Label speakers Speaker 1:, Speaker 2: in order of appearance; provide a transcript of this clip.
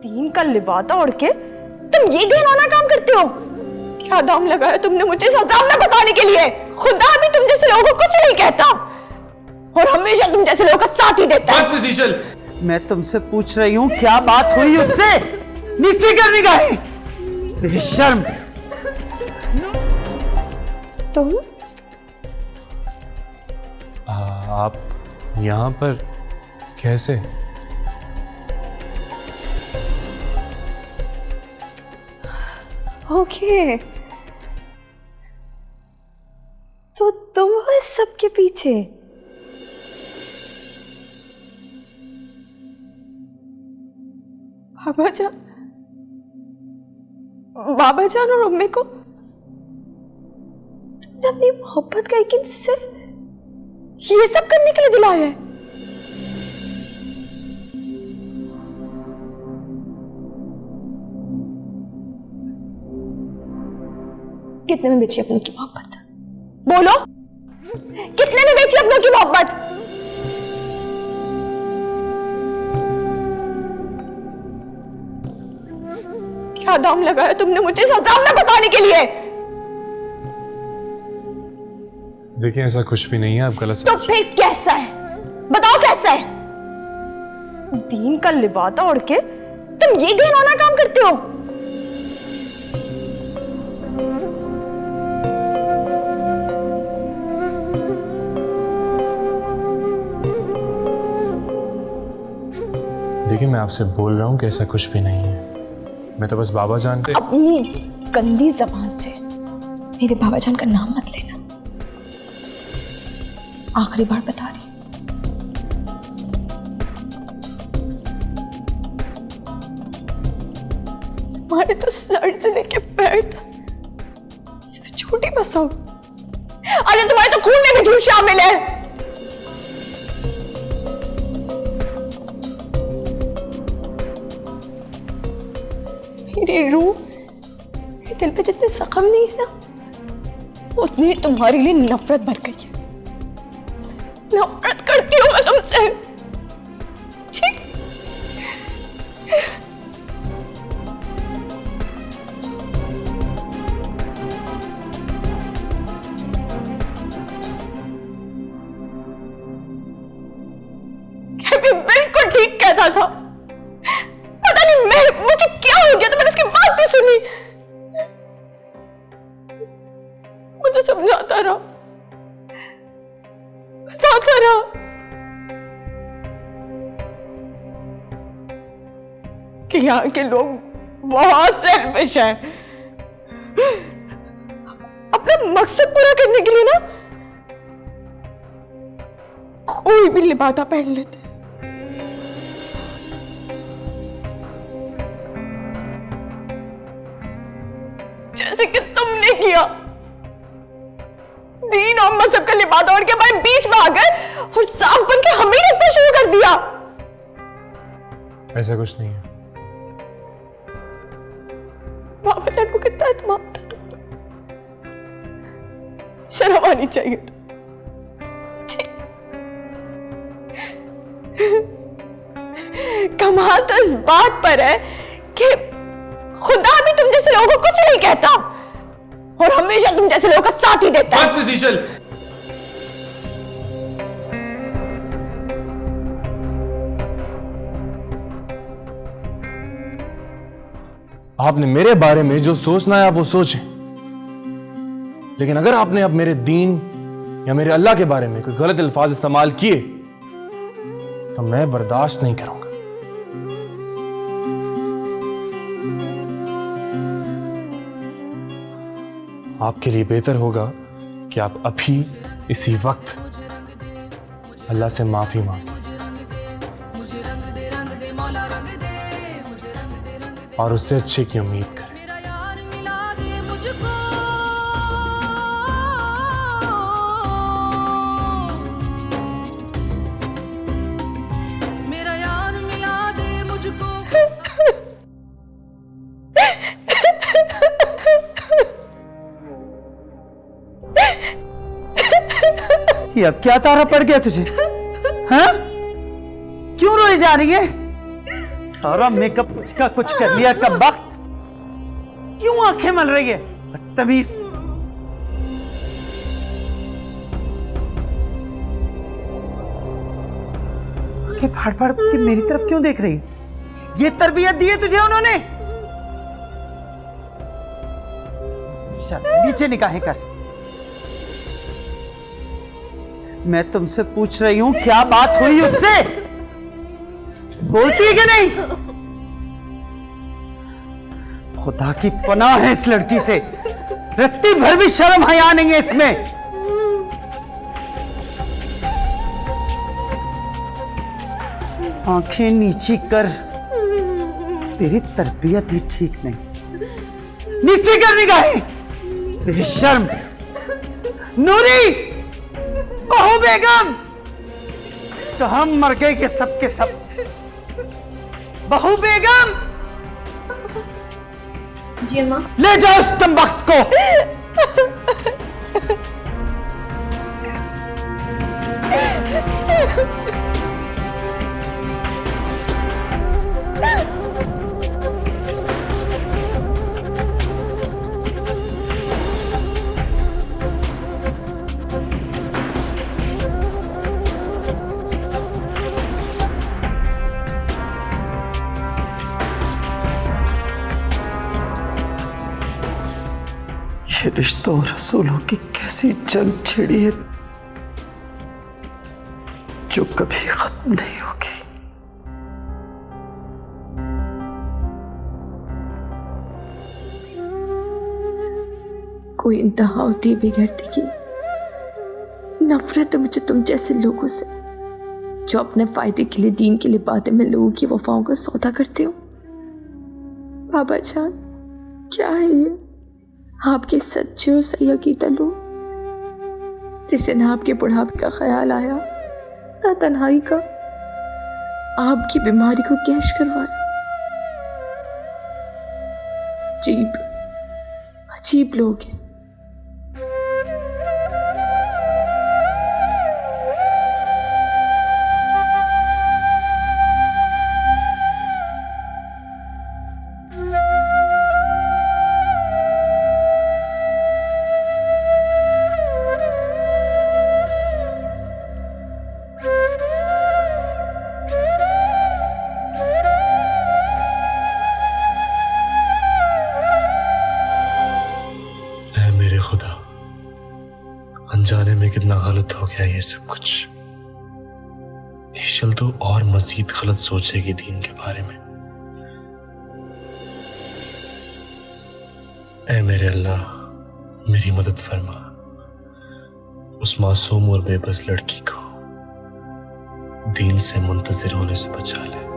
Speaker 1: दीन का लिबादा ओढ़ के तुम ये घिनौना काम करते हो। क्या दाम लगाया तुमने मुझे इस अजाब में फंसाने के लिए। खुदा भी तुम जैसे लोगों को कुछ नहीं कहता और हमेशा तुम जैसे लोगों का साथ ही देता है।
Speaker 2: बस शीशल,
Speaker 3: मैं तुमसे पूछ रही हूँ क्या बात हुई उससे? नीचे कर निगाहें, बेशर्म।
Speaker 1: तुम
Speaker 2: आप यहाँ पर कैसे?
Speaker 1: ओके, तो तुम हो इस सब के पीछे। बाबा जान और अम्मी को तुमने अपनी मोहब्बत का यकीन सिर्फ ये सब करने के लिए दिलाया है। कितने में बेची अपनों की मोहब्बत? बोलो, कितने में बेची अपनों की मोहब्बत? क्या दाम लगाया तुमने मुझे इस अजाब में फंसाने के लिए।
Speaker 2: देखिए ऐसा कुछ भी नहीं है, आप गलत
Speaker 1: तो फिर कैसा है? बताओ कैसा है? दीन का लिबादा ओढ़ के तुम ये घिनौना काम करते हो।
Speaker 2: देखिए मैं आपसे बोल रहा हूँ कि ऐसा कुछ भी नहीं है। मैं तो बस बाबा जान पे
Speaker 1: अपनी गंदी जबान से मेरे बाबा जान का नाम मत लेना। आखिरी बार बता रही। हमारे तो सर से लेके पैर तक सिर्फ छोटी बसाओ। अरे तुम्हारे तो खून में भी झूठ शामिल है। मेरी रूह, मेरे दिल पे जितने जख्म नहीं है ना, उतनी तुम्हारे लिए नफरत भर गई है। नफरत करती हूँ मैं तुमसे। ठीक? कैफी बिल्कुल ठीक कहता था। पता नहीं मुझे क्या हो गया तो मैंने उसकी बात नहीं सुनी। मुझे समझाता रहा, बताता रहा। कि यहाँ के लोग बहुत सेल्फिश हैं। अपना मकसद पूरा करने के लिए ना कोई भी लिबादा पहन लेते। जैसे कि तुमने किया। दीन और मजहब का लिबादा ओढ़ के हमारे बीच में आ गए और सांप बन के हमें रिश्ता शुरू कर दिया।
Speaker 2: ऐसा कुछ नहीं है।
Speaker 1: बाबा जान को कितना एतमाद था तुम पर। शर्म आनी चाहिए। कमाल तो इस बात पर है कि खुदा भी तुम जैसे लोगों को कुछ नहीं कहता और हमेशा तुम जैसे लोगों का साथ ही देता है।
Speaker 2: बस शीशल, आपने मेरे बारे में जो सोचना है आप वो सोचें, लेकिन अगर आपने अब मेरे दीन या मेरे अल्लाह के बारे में कोई गलत अल्फाज इस्तेमाल किए तो मैं बर्दाश्त नहीं करूंगा। आपके लिए बेहतर होगा कि आप अभी इसी वक्त अल्लाह से माफी मांगें और उससे अच्छे की उम्मीद करें।
Speaker 3: ये अब क्या तारा पड़ गया तुझे? हाँ? क्यों रोई जा रही है? सारा मेकअप का कुछ कर लिया कब वक्त। क्यों आंखें मल रही है बदतमीज। आंखें फाड़ फाड़ के मेरी तरफ क्यों देख रही है? ये तरबियत दी है तुझे उन्होंने? चल नीचे निकाहें कर। मैं तुमसे पूछ रही हूं क्या बात हुई उससे? बोलती है कि नहीं? खुदा की पनाह है इस लड़की से, रत्ती भर भी शर्म हया नहीं है इसमें। आंखें नीची कर, तेरी तरबियत ही ठीक नहीं। नीचे कर निगाहें बेशर्म। नूरी, बहू बेगम, तो हम मर गए के सब के सब। बहू बेगम,
Speaker 1: जी माँ।
Speaker 3: ले जाओ उस कमबख्त को। ये रिश्तों और रसूलों की कैसी जंग छिड़ी है जो कभी खत्म नहीं होगी।
Speaker 1: कोई इंतहा होती है बेगैरती की। नफरत है मुझे तुम जैसे लोगों से जो अपने फायदे के लिए, दीन के लिए बातें में लोगों की वफाओं का सौदा करते हो। बाबा जान, क्या है ये? आपके सच्चे और सही अकीदा लोग जिसे ना आपके बुढ़ापे का ख्याल आया, ना तन्हाई का, आपकी बीमारी को कैश करवाया। अजीब अजीब लोग हैं।
Speaker 2: खुदा, अनजाने में कितना गलत हो गया ये सब कुछ। ईशल तो और मजीद गलत सोचेगी दीन के बारे में। ऐ मेरे अल्लाह, मेरी मदद फरमा, उस मासूम और बेबस लड़की को दीन से मुंतजिर होने से बचा ले।